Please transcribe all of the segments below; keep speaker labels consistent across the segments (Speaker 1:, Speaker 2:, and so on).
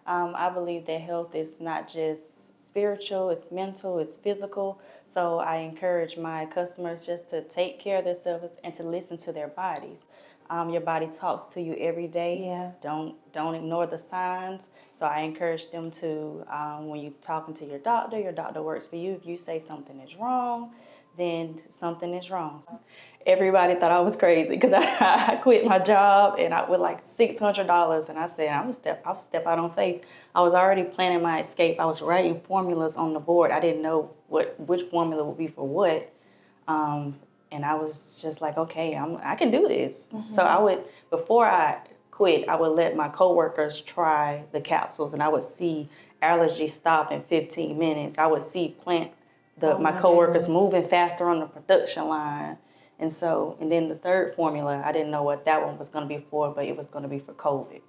Speaker 1: I believe that health is not just spiritual, it's mental, it's physical. So I encourage my customers just to take care of themselves and to listen to their bodies. Your body talks to you every day.
Speaker 2: Yeah.
Speaker 1: Don't ignore the signs. So I encourage them to, when you're talking to your doctor works for you. If you say something is wrong, then something is wrong. Everybody thought I was crazy because I quit my job and with like $600, and I said I'll step out on faith. I was already planning my escape. I was writing formulas on the board. I didn't know which formula would be for what, and I was just like, okay, I can do this. Mm-hmm. So before I quit, I would let my coworkers try the capsules, and I would see allergy stop in 15 minutes. I would see my coworkers moving faster on the production line. And then the third formula, I didn't know what that one was going to be for, but it was going to be for COVID.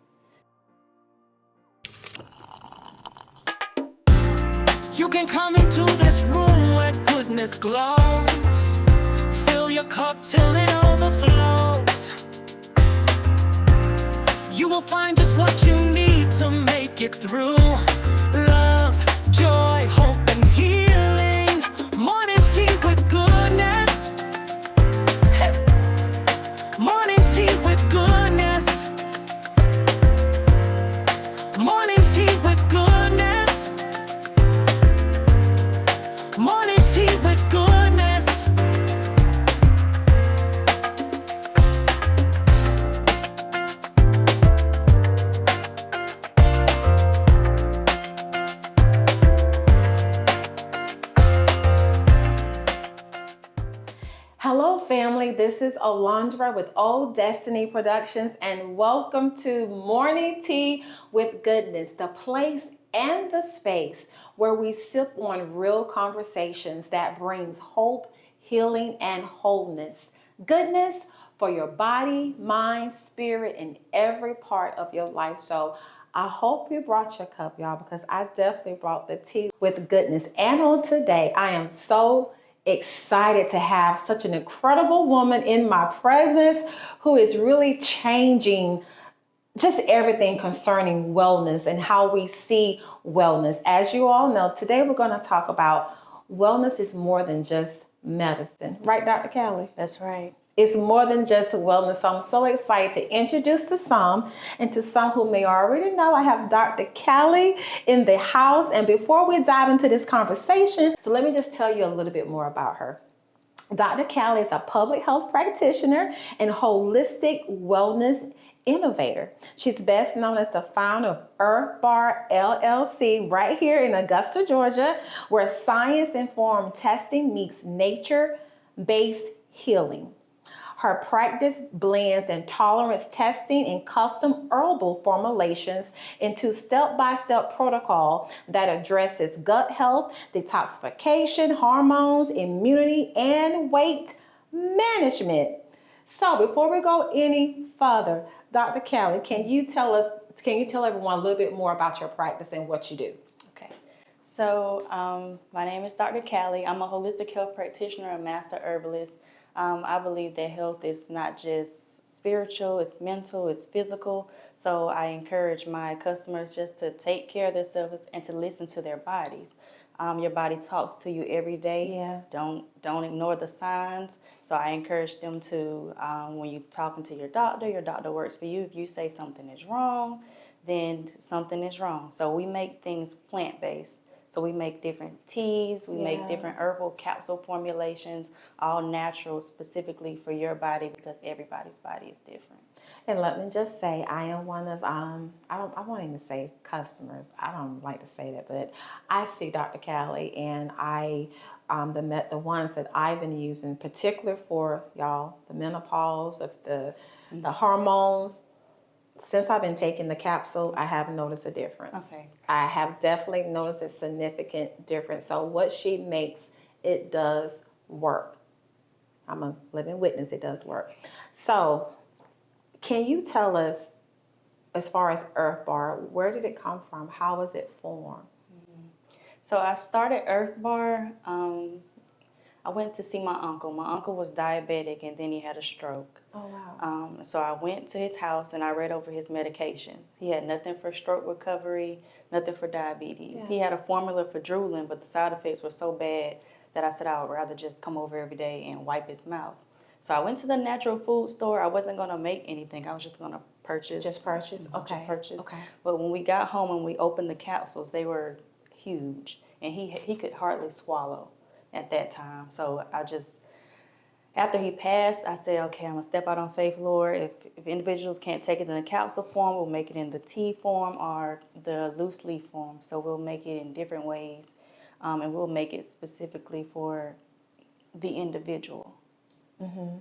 Speaker 3: You can come into this room where goodness glows. Fill your cup till it overflows. You will find just what you need to make it through. Love, joy, hope, and healing. Morning tea with goodness. Hey. Morning tea with goodness. Morning tea with goodness. Morning tea with goodness.
Speaker 2: Hello family, this is Alondra with Old Destiny Productions, and welcome to Morning Tea with Goodness, the place and the space where we sip on real conversations that brings hope, healing, and wholeness. Goodness for your body, mind, spirit, and every part of your life. So I hope you brought your cup, y'all, because I definitely brought the tea with goodness. And on today, I am so excited to have such an incredible woman in my presence who is really changing just everything concerning wellness and how we see wellness. As you all know, today we're going to talk about wellness is more than just medicine. Right, Dr. Cali?
Speaker 1: That's right.
Speaker 2: It's more than just wellness. So I'm so excited to introduce to some, and to some who may already know, I have Dr. Cali in the house. And before we dive into this conversation, so let me just tell you a little bit more about her. Dr. Cali is a public health practitioner and holistic wellness innovator. She's best known as the founder of Earth Bar LLC right here in Augusta, Georgia, where science-informed testing meets nature-based healing. Her practice blends intolerance testing and custom herbal formulations into step-by-step protocol that addresses gut health, detoxification, hormones, immunity, and weight management. So before we go any further, Dr. Cali, can you tell everyone a little bit more about your practice and what you do?
Speaker 1: Okay. So my name is Dr. Cali. I'm a holistic health practitioner and master herbalist. I believe that health is not just spiritual, it's mental, it's physical. So I encourage my customers just to take care of themselves and to listen to their bodies. Your body talks to you every day.
Speaker 2: Yeah.
Speaker 1: Don't ignore the signs. So I encourage them to, when you're talking to your doctor works for you. If you say something is wrong, then something is wrong. So we make things plant-based. So we make different teas, we make different herbal capsule formulations, all natural specifically for your body because everybody's body is different.
Speaker 2: And let me just say, I am one of, I won't even say customers. I don't like to say that, but I see Dr. Cali, and the ones that I've been using, particular for y'all, the menopause, of the hormones. Since I've been taking the capsule, I have noticed a difference.
Speaker 1: Okay.
Speaker 2: I have definitely noticed a significant difference. So what she makes, it does work. I'm a living witness, it does work. So can you tell us, as far as Earth Bar, where did it come from? How was it formed?
Speaker 1: So I started Earth Bar. I went to see my uncle. My uncle was diabetic and then he had a stroke.
Speaker 2: Oh, wow.
Speaker 1: So I went to his house and I read over his medications. He had nothing for stroke recovery, nothing for diabetes.
Speaker 2: Yeah.
Speaker 1: He had a formula for drooling, but the side effects were so bad that I said I would rather just come over every day and wipe his mouth. So I went to the natural food store. I wasn't going to make anything. I was just going to purchase.
Speaker 2: Just purchase? Okay.
Speaker 1: Just purchase.
Speaker 2: Okay.
Speaker 1: But when we got home and we opened the capsules, they were huge. And he could hardly swallow at that time. So after he passed, I said, okay, I'm going to step out on faith, Lord. If individuals can't take it in the capsule form, we'll make it in the tea form or the loose leaf form. So we'll make it in different ways. And we'll make it specifically for the individual.
Speaker 2: Mm-hmm.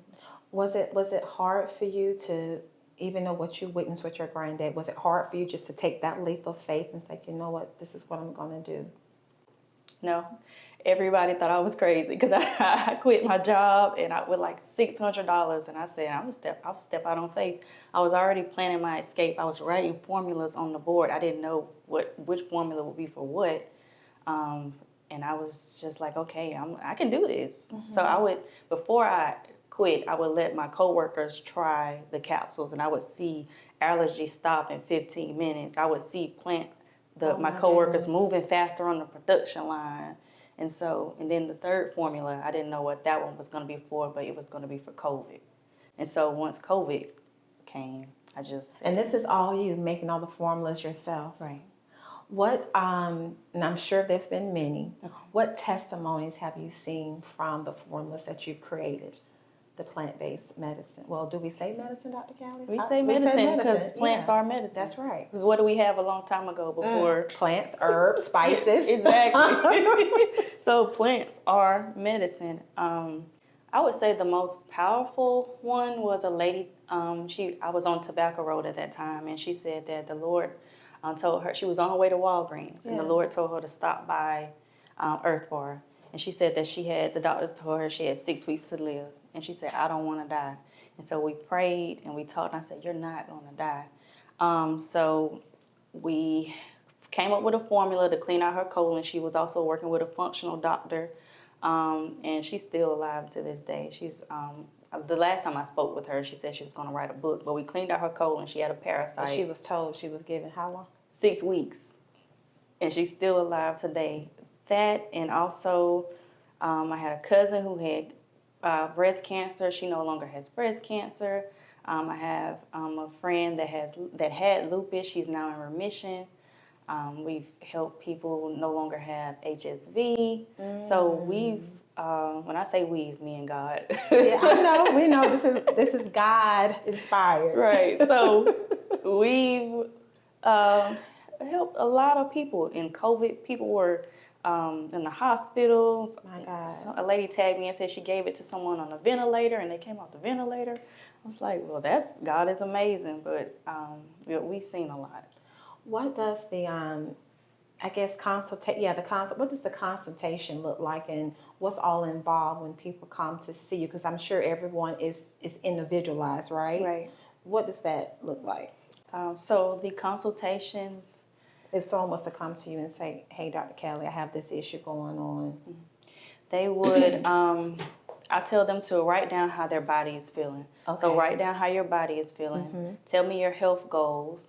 Speaker 2: Was it hard for you to, even though what you witnessed with your granddad, was it hard for you just to take that leap of faith and say, you know what, this is what I'm going to do?
Speaker 1: No. Everybody thought I was crazy because I quit my job and with like $600, and I said I'll step out on faith. I was already planning my escape. I was writing formulas on the board. I didn't know which formula would be for what, and I was just like, okay, I can do this. Mm-hmm. So before I quit, I would let my coworkers try the capsules, and I would see allergies stop in 15 minutes. I would see my coworkers moving faster on the production line. And then the third formula, I didn't know what that one was going to be for, but it was going to be for COVID. And so once COVID came, And
Speaker 2: this is all you, making all the formulas yourself.
Speaker 1: Right.
Speaker 2: What, and I'm sure there's been many, what testimonies have you seen from the formulas that you've created? The plant-based medicine. Well, do we say medicine, Dr. Cali?
Speaker 1: We say medicine because plants are medicine.
Speaker 2: That's right.
Speaker 1: Because what do we have a long time ago before?
Speaker 2: Plants, herbs, spices.
Speaker 1: Exactly. So plants are medicine. I would say the most powerful one was a lady. I was on Tobacco Road at that time, and she said that the Lord told her, she was on her way to Walgreens, and the Lord told her to stop by Earth Bar. And she said that the doctors told her she had 6 weeks to live. And she said, I don't want to die. And so we prayed and we talked, and I said, you're not going to die. So we came up with a formula to clean out her colon. She was also working with a functional doctor, and she's still alive to this day. The last time I spoke with her, she said she was going to write a book, but we cleaned out her colon. She had a parasite.
Speaker 2: And she was told she was given how long?
Speaker 1: 6 weeks. And she's still alive today. That, and also I had a cousin who had breast cancer. She no longer has breast cancer. I have a friend that had lupus. She's now in remission. We've helped people no longer have HSV. So we've, when I say we, it's me and God.
Speaker 2: Yeah, I know. We know this is God inspired.
Speaker 1: Right. So we've helped a lot of people in COVID. People were in the hospitals.
Speaker 2: My God.
Speaker 1: So a lady tagged me and said she gave it to someone on a ventilator and they came off the ventilator. I was like, well, God is amazing, but we've seen a lot.
Speaker 2: What does the, what does the consultation look like, and what's all involved when people come to see you? Because I'm sure everyone is individualized, right?
Speaker 1: Right.
Speaker 2: What does that look like?
Speaker 1: So the consultations,
Speaker 2: if someone was to come to you and say, hey, Dr. Cali, I have this issue going on.
Speaker 1: they would, I tell them to write down how their body is feeling.
Speaker 2: Okay.
Speaker 1: So write down how your body is feeling. Mm-hmm. Tell me your health goals.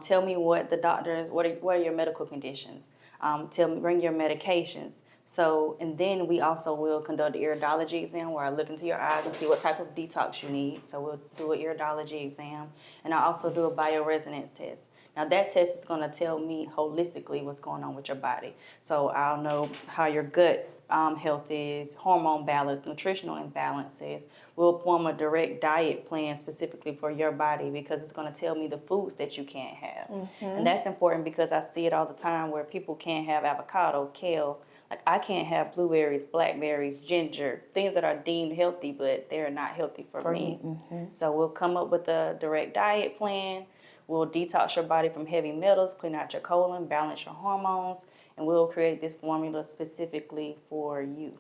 Speaker 1: Tell me what the doctors, what are your medical conditions. Bring your medications. So, and then we also will conduct the iridology exam where I look into your eyes and see what type of detox you need. So we'll do an iridology exam. And I also do a bioresonance test. Now that test is going to tell me holistically what's going on with your body. So I'll know how your gut health is, hormone balance, nutritional imbalances. We'll form a direct diet plan specifically for your body because it's going to tell me the foods that you can't have. Mm-hmm. And that's important because I see it all the time where people can't have avocado, kale. Like I can't have blueberries, blackberries, ginger, things that are deemed healthy, but they're not healthy for me. Mm-hmm. So we'll come up with a direct diet plan. We'll detox your body from heavy metals, clean out your colon, balance your hormones, and we'll create this formula specifically for you.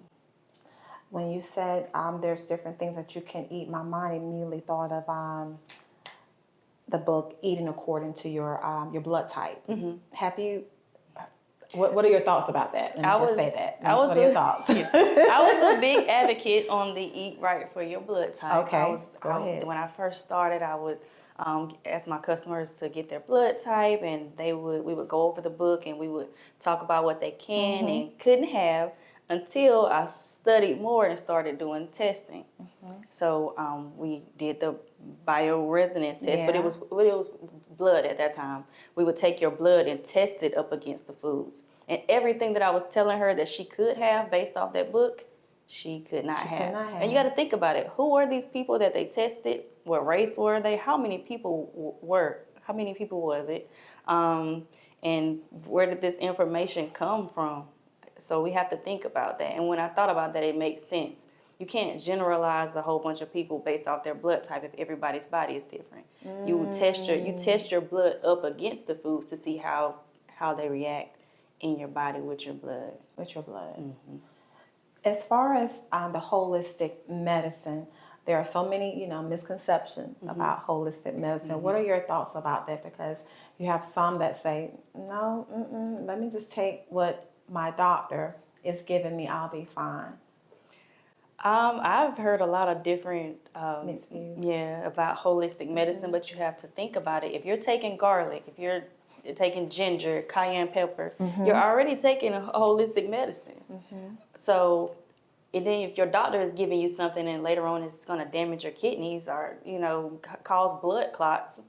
Speaker 2: When you said there's different things that you can eat, my mind immediately thought of the book Eating According to Your Blood Type. Mm-hmm. What are your thoughts about that? Let me just say that. What are your thoughts?
Speaker 1: Yeah. I was a big advocate on the eat right for your blood type.
Speaker 2: Okay, go ahead.
Speaker 1: When I first started, I would ask my customers to get their blood type, and we would go over the book, and we would talk about what they can and couldn't have until I studied more and started doing testing. So we did the bioresonance test, but it was blood at that time. We would take your blood and test it up against the foods. And everything that I was telling her that she could have based off that book, she could not have. And you got to think about it. Who were these people that they tested? What race were they? How many people were? How many people was it? And where did this information come from? So we have to think about that. And when I thought about that, it makes sense. You can't generalize a whole bunch of people based off their blood type if everybody's body is different. You test your blood up against the foods to see how they react in your body with your blood.
Speaker 2: As far as the holistic medicine, there are so many, misconceptions about holistic medicine. What are your thoughts about that? Because you have some that say, no, let me just take what my doctor is giving me, I'll be fine.
Speaker 1: I've heard a lot of different
Speaker 2: mixed views.
Speaker 1: About holistic medicine, but you have to think about it. If you're taking garlic, if you're taking ginger, cayenne pepper, you're already taking a holistic medicine. So, and then if your doctor is giving you something and later on it's going to damage your kidneys or, cause blood clots,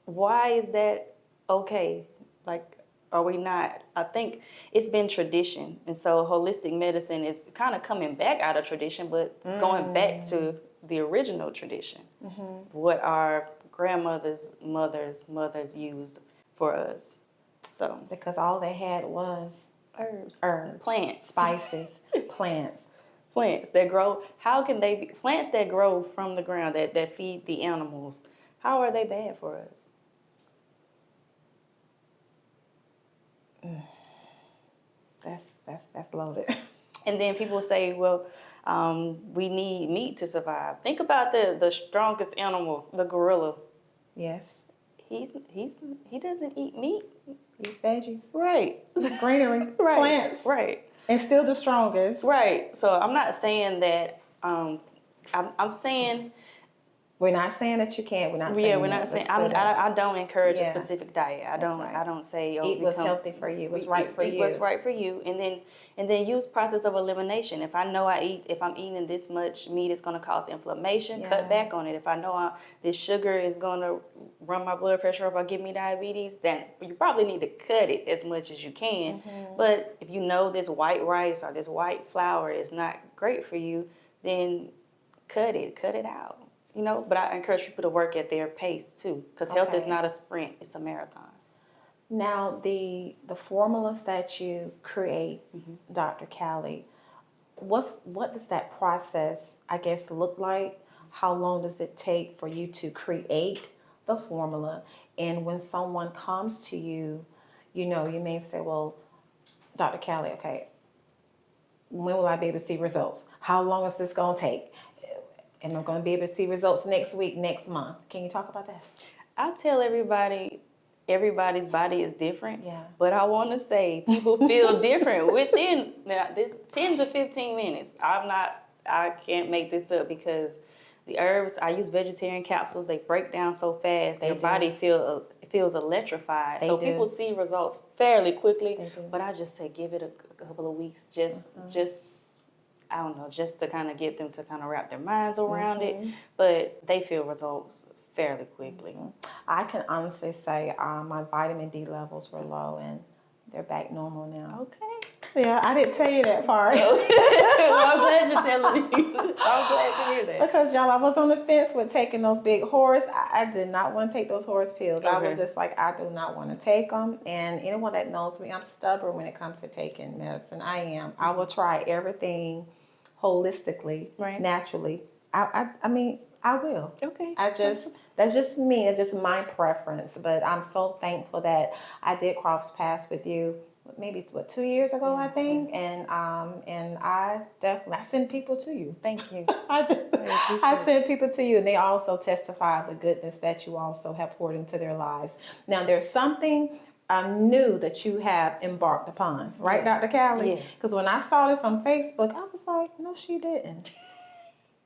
Speaker 1: why is that okay? Like, are we not? I think it's been tradition. And so holistic medicine is kind of coming back out of tradition, but going back to the original tradition. What our grandmothers, mothers used for us. So
Speaker 2: because all they had was
Speaker 1: herbs,
Speaker 2: plants, spices, plants
Speaker 1: that grow. How can they be plants that grow from the ground that feed the animals? How are they bad for us?
Speaker 2: That's loaded.
Speaker 1: And then people say, well, we need meat to survive. Think about the strongest animal, the gorilla.
Speaker 2: Yes.
Speaker 1: He doesn't eat meat.
Speaker 2: Eats veggies.
Speaker 1: Right.
Speaker 2: Greenery.
Speaker 1: Right.
Speaker 2: Plants.
Speaker 1: Right.
Speaker 2: And still the strongest.
Speaker 1: Right. So I'm not saying that. I'm saying.
Speaker 2: We're not saying that you can't. We're not saying.
Speaker 1: Yeah, we're not saying. I don't encourage a specific diet. I
Speaker 2: Right.
Speaker 1: don't say.
Speaker 2: Eat what's healthy for you. What's right for you.
Speaker 1: Eat what's right for you, and then use process of elimination. If I know if I'm eating this much meat, it's going to cause inflammation. Cut back on it. If I know this sugar is going to run my blood pressure up or give me diabetes, then you probably need to cut it as much as you can. But if you know this white rice or this white flour is not great for you, then cut it out. But I encourage people to work at their pace too, because health is not a sprint; it's a marathon.
Speaker 2: Now, the formulas that you create, Dr. Cali, what does that process, I guess, look like? How long does it take for you to create the formula? And when someone comes to you, you may say, well, Dr. Cali, okay, when will I be able to see results? How long is this going to take? Am I going to be able to see results next week, next month? Can you talk about that?
Speaker 1: I tell everybody's body is different.
Speaker 2: Yeah.
Speaker 1: But I want to say people feel different within this 10 to 15 minutes. I can't make this up because the herbs, I use vegetarian capsules. They break down so fast. Your body feels electrified. People see results fairly quickly. But I just say give it a couple of weeks. I don't know, just to kind of get them to kind of wrap their minds around it. But they feel results fairly quickly.
Speaker 2: I can honestly say my vitamin D levels were low and they're back normal now.
Speaker 1: Okay.
Speaker 2: Yeah, I didn't tell you that part.
Speaker 1: Well, I'm glad you're telling me. I'm glad to hear that.
Speaker 2: Because, y'all, I was on the fence with taking those big horse. I did not want to take those horse pills. I was just like, I do not want to take them. And anyone that knows me, I'm stubborn when it comes to taking medicine. I am. I will try everything holistically, naturally. I mean, I will.
Speaker 1: Okay.
Speaker 2: That's just me. It's just my preference. But I'm so thankful that I did cross paths with you maybe 2 years ago, I think. And I definitely send people to you.
Speaker 1: Thank you.
Speaker 2: I send people to you, and they also testify of the goodness that you also have poured into their lives. Now, there's something new that you have embarked upon, right,
Speaker 1: Yes.
Speaker 2: Dr. Cali?
Speaker 1: Yeah.
Speaker 2: Because when I saw this on Facebook, I was like, no, she didn't.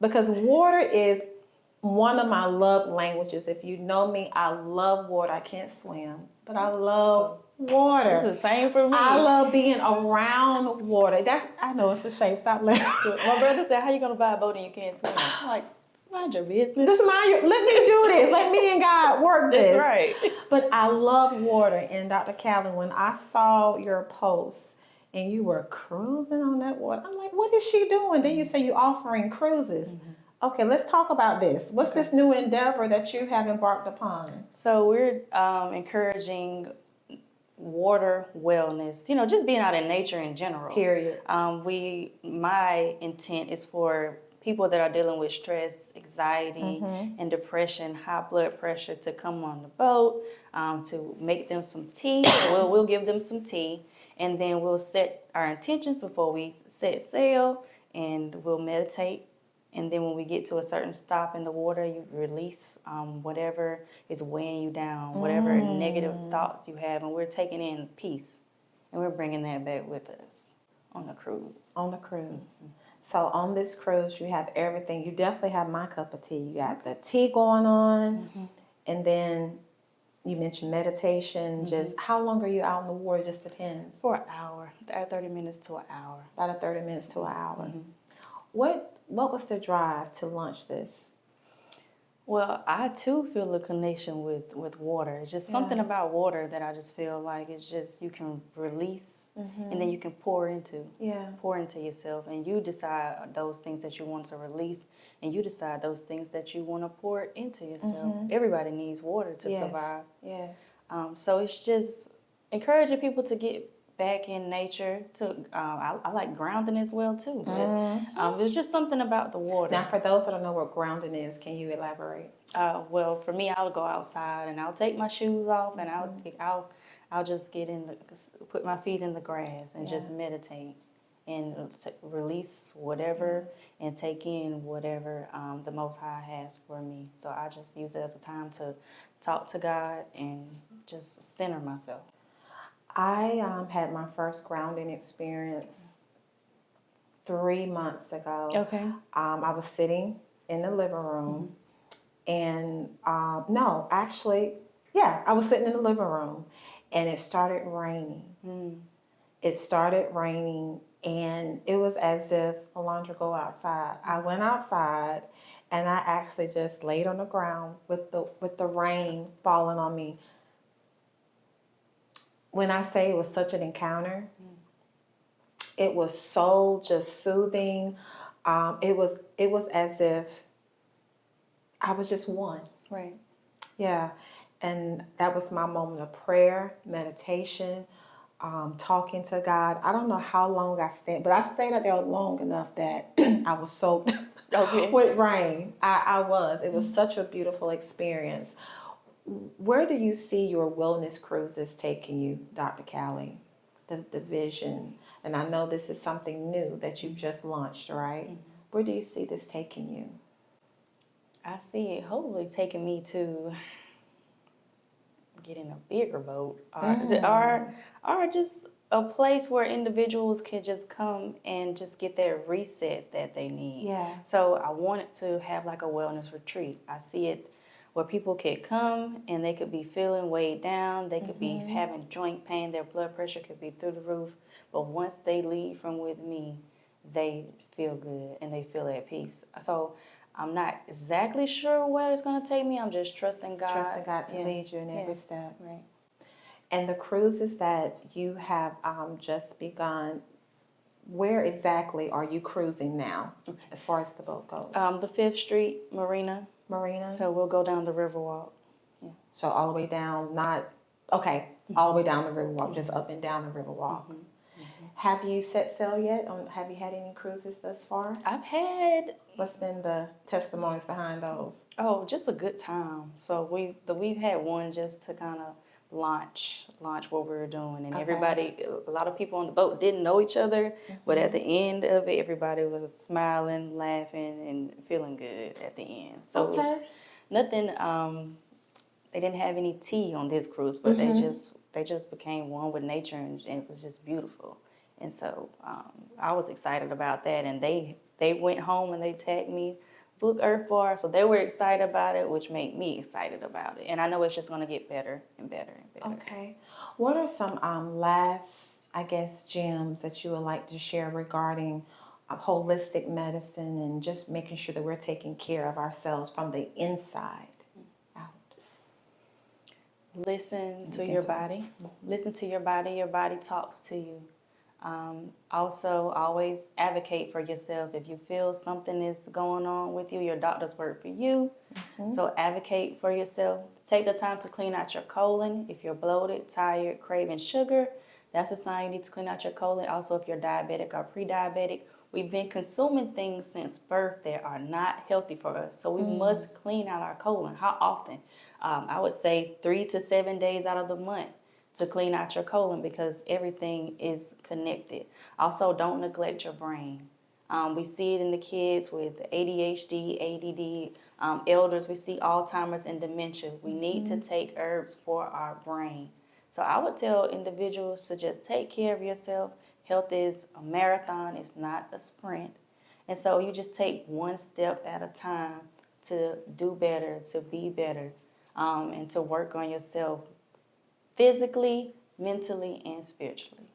Speaker 2: Because water is one of my love languages. If you know me, I love water. I can't swim, but I love water.
Speaker 1: It's the same for me.
Speaker 2: I love being around water. I know it's a shame. Stop laughing.
Speaker 1: My brother said, "How you gonna buy a boat and you can't swim?" I'm like, mind your business.
Speaker 2: Let me do this. Let me and God work this.
Speaker 1: That's right.
Speaker 2: But I love water. And Dr. Callie, when I saw your post and you were cruising on that water, I'm like, what is she doing? Then you say you're offering cruises. Okay, let's talk about this. What's this new endeavor that you have embarked upon?
Speaker 1: So we're encouraging water wellness, just being out in nature in general.
Speaker 2: Period.
Speaker 1: My intent is for people that are dealing with stress, anxiety, and depression, high blood pressure to come on the boat, to make them some tea. We'll give them some tea, and then we'll set our intentions before we set sail, and we'll meditate. And then when we get to a certain stop in the water, you release whatever is weighing you down, whatever negative thoughts you have, and we're taking in peace, and we're bringing that back with us on the cruise.
Speaker 2: On the cruise. So on this cruise, you have everything. You definitely have my cup of tea. You got the tea going on, and then you mentioned meditation. Just how long are you out in the water? Just depends.
Speaker 1: For an hour, 30 minutes to an hour.
Speaker 2: About 30 minutes to an hour. What was the drive to launch this?
Speaker 1: Well, I too feel a connection with water. It's just something about water that I just feel like it's just you can release and then you can pour into yourself, and you decide those things that you want to release, and you decide those things that you want to pour into yourself. Everybody needs water to survive.
Speaker 2: Yes.
Speaker 1: So it's just encouraging people to get back in nature. I like grounding as well too. But, there's just something about the water.
Speaker 2: Now, for those that don't know what grounding is, can you elaborate?
Speaker 1: Well, for me, I'll go outside and I'll take my shoes off and I'll just put my feet in the grass and just meditate and release whatever and take in whatever the Most High has for me. So I just use it as a time to talk to God and just center myself.
Speaker 2: I had my first grounding experience 3 months ago.
Speaker 1: Okay.
Speaker 2: I was sitting in the living room, and I was sitting in the living room, and it started raining. It started raining, and it was as if Alondra, go outside. I went outside, and I actually just laid on the ground with the rain falling on me. When I say it was such an encounter, it was so just soothing. It was as if I was just one.
Speaker 1: Right.
Speaker 2: Yeah. And that was my moment of prayer, meditation, talking to God. I don't know how long I stayed, but I stayed out there long enough that I was soaked with rain. I was. It was such a beautiful experience. Where do you see your wellness cruises taking you, Dr. Callie? The vision. And I know this is something new that you've just launched, right? Where do you see this taking you?
Speaker 1: I see it hopefully taking me to getting a bigger boat or just a place where individuals can just come and just get their reset that they need.
Speaker 2: Yeah.
Speaker 1: So I wanted to have like a wellness retreat. I see it where people could come and they could be feeling weighed down. They could be having joint pain. Their blood pressure could be through the roof. But once they leave from with me, they feel good and they feel at peace. So I'm not exactly sure where it's going to take me. I'm just trusting God.
Speaker 2: Trusting God to lead you in every step.
Speaker 1: Right.
Speaker 2: And the cruises that you have just begun, where exactly are you cruising now as far as the boat goes?
Speaker 1: The 5th Street Marina. So we'll go down the Riverwalk. Yeah.
Speaker 2: So all the way down, all the way down the Riverwalk, just up and down the Riverwalk. Have you set sail yet? Have you had any cruises thus far?
Speaker 1: I've had.
Speaker 2: What's been the testimonies behind those?
Speaker 1: Oh, just a good time. So we've had one just to kind of launch what we were doing, and a lot of people on the boat didn't know each other, but at the end of it, everybody was smiling, laughing, and feeling good at the end. So it was nothing. They didn't have any tea on this cruise, but they just became one with nature, and it was just beautiful. And so I was excited about that. And they went home and they tagged me, book Earth Bar. So they were excited about it, which made me excited about it. And I know it's just going to get better and better and better.
Speaker 2: Okay. What are some last, I guess, gems that you would like to share regarding holistic medicine and just making sure that we're taking care of ourselves from the inside out?
Speaker 1: Listen to your body. Listen to your body. Your body talks to you. Also, always advocate for yourself. If you feel something is going on with you, your doctor's work for you. So advocate for yourself. Take the time to clean out your colon. If you're bloated, tired, craving sugar, that's a sign you need to clean out your colon. Also, if you're diabetic or pre-diabetic, we've been consuming things since birth that are not healthy for us. So we must clean out our colon. How often? I would say 3 to 7 days out of the month to clean out your colon, because everything is connected. Also, don't neglect your brain. We see it in the kids with ADHD, ADD, elders. We see Alzheimer's and dementia. We need to take herbs for our brain. So I would tell individuals to just take care of yourself. Health is a marathon, it's not a sprint. And so you just take one step at a time to do better, to be better, and to work on yourself physically, mentally, and spiritually,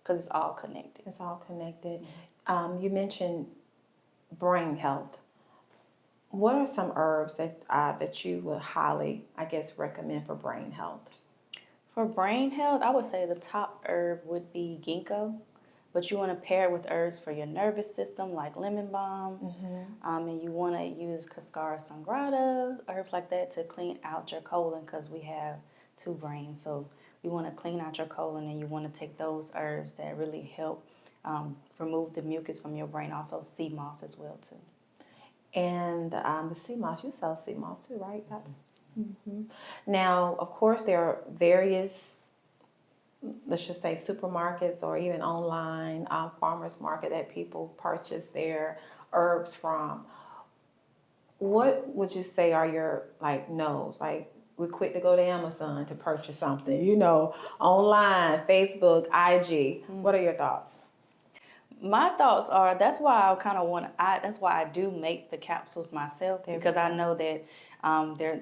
Speaker 1: because it's all connected.
Speaker 2: It's all connected. You mentioned brain health. What are some herbs that you would highly, I guess, recommend for brain health?
Speaker 1: For brain health, I would say the top herb would be ginkgo, but you want to pair it with herbs for your nervous system, like lemon balm, and you want to use Cascara sangrada, herbs like that, to clean out your colon, because we have 2 brains. So you want to clean out your colon, and you want to take those herbs that really help remove the mucus from your brain. Also sea moss as well too.
Speaker 2: And the sea moss, you sell sea moss too, right? Now, of course, there are various, let's just say, supermarkets or even online farmers market that people purchase their herbs from. What would you say are your no's? We're quick to go to Amazon to purchase something, online, Facebook, IG. What are your thoughts?
Speaker 1: My thoughts are, that's why that's why I do make the capsules myself, because I know that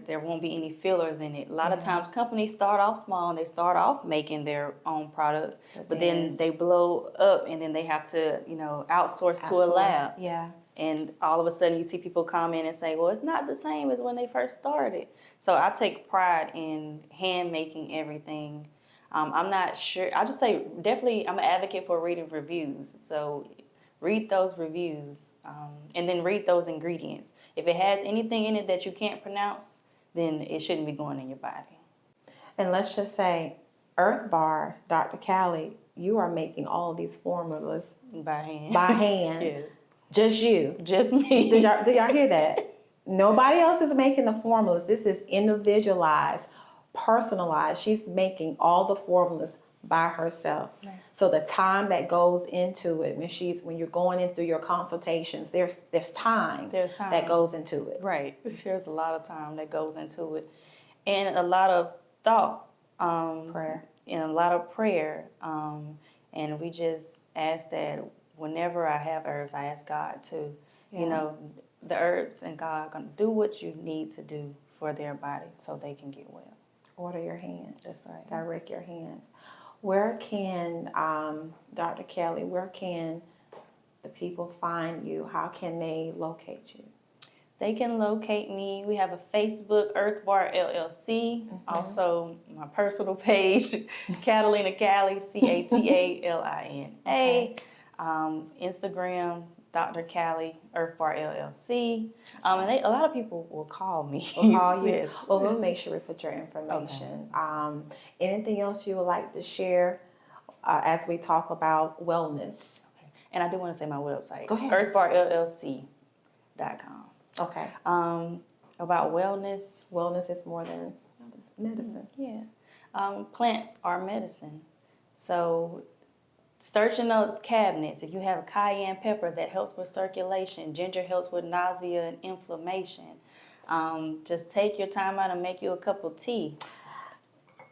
Speaker 1: there won't be any fillers in it. A lot of times companies start off small and they start off making their own products, but then they blow up and then they have to, outsource to a lab.
Speaker 2: Yeah.
Speaker 1: And all of a sudden you see people come in and say, well, it's not the same as when they first started. So I take pride in hand making everything. I'm not sure. I just say definitely I'm an advocate for reading reviews. So read those reviews and then read those ingredients. If it has anything in it that you can't pronounce, then it shouldn't be going in your body.
Speaker 2: And let's just say Earth Bar, Dr. Cali, you are making all of these formulas
Speaker 1: By hand.
Speaker 2: by hand.
Speaker 1: Yes.
Speaker 2: Just you.
Speaker 1: Just me.
Speaker 2: Did y'all hear that? Nobody else is making the formulas. This is individualized, personalized. She's making all the formulas by herself.
Speaker 1: Right.
Speaker 2: So the time that goes into it, when you're going into your consultations, there's time that goes into it.
Speaker 1: Right. There's a lot of time that goes into it, and a lot of thought,
Speaker 2: Prayer,
Speaker 1: and a lot of prayer. And we just ask that whenever I have herbs, I ask God to, the herbs and God are going to do what you need to do for their body so they can get well.
Speaker 2: Order your hands.
Speaker 1: That's right.
Speaker 2: Direct your hands. Where can, Dr. Cali, where can the people find you? How can they locate you?
Speaker 1: They can locate me. We have a Facebook, Earth Bar LLC. Also, my personal page, Catalina Cali, Catalina.
Speaker 2: Okay.
Speaker 1: Instagram, Dr. Cali, Earth Bar LLC. And a lot of people will call me.
Speaker 2: We'll call you.
Speaker 1: Yes.
Speaker 2: Well, we'll make sure we put your information. Okay. Anything else you would like to share as we talk about wellness?
Speaker 1: Okay. And I do want to say my website.
Speaker 2: Go ahead.
Speaker 1: earthbarllc.com.
Speaker 2: Okay.
Speaker 1: About wellness.
Speaker 2: Wellness is more than medicine.
Speaker 1: Yeah. Plants are medicine. So search in those cabinets. If you have a cayenne pepper, that helps with circulation. Ginger helps with nausea and inflammation. Just take your time out and make you a cup of tea.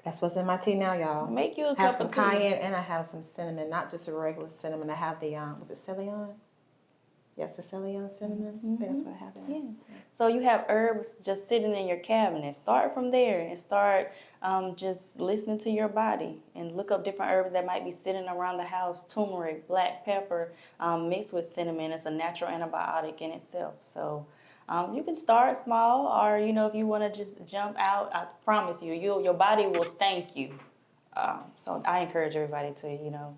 Speaker 2: That's what's in my tea now, y'all.
Speaker 1: Make you a
Speaker 2: I have
Speaker 1: cup
Speaker 2: some
Speaker 1: of tea.
Speaker 2: cayenne and I have some cinnamon, not just a regular cinnamon. I have the was it Ceylon? Yes, the Ceylon cinnamon. I think that's what I have in it.
Speaker 1: Yeah. So you have herbs just sitting in your cabinet. Start from there and start just listening to your body and look up different herbs that might be sitting around the house. Turmeric, black pepper, mixed with cinnamon. It's a natural antibiotic in itself. So you can start small, or if you want to just jump out. I promise you, your body will thank you. So I encourage everybody to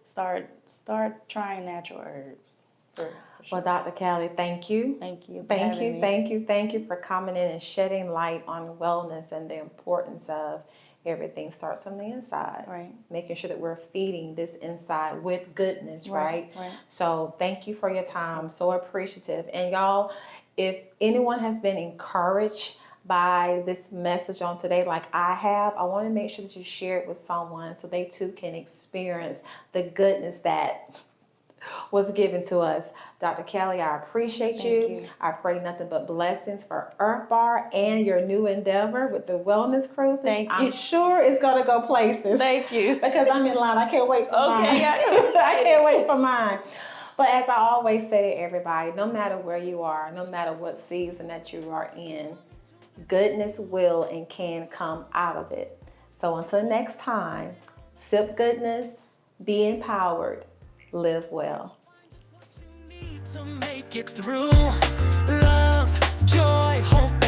Speaker 1: start trying natural herbs. For
Speaker 2: Well, Dr. Cali, thank you.
Speaker 1: Thank you.
Speaker 2: Thank you for coming in and shedding light on wellness and the importance of everything starts from the inside.
Speaker 1: Right.
Speaker 2: Making sure that we're feeding this inside with goodness, right?
Speaker 1: Right.
Speaker 2: So thank you for your time. So appreciative. And y'all, if anyone has been encouraged by this message on today, like I have, I want to make sure that you share it with someone so they too can experience the goodness that was given to us. Dr. Cali, I appreciate you. I pray nothing but blessings for Earth Bar and your new endeavor with the wellness cruises.
Speaker 1: Thank you.
Speaker 2: I'm sure it's going to go places.
Speaker 1: Thank you.
Speaker 2: Because I'm in line. I can't wait for mine.
Speaker 1: Okay.
Speaker 2: I can't wait for mine. But as I always say to everybody, no matter where you are, no matter what season that you are in, goodness will and can come out of it. So until next time, sip goodness, be empowered, live well.
Speaker 3: To make it through, love, joy, hope.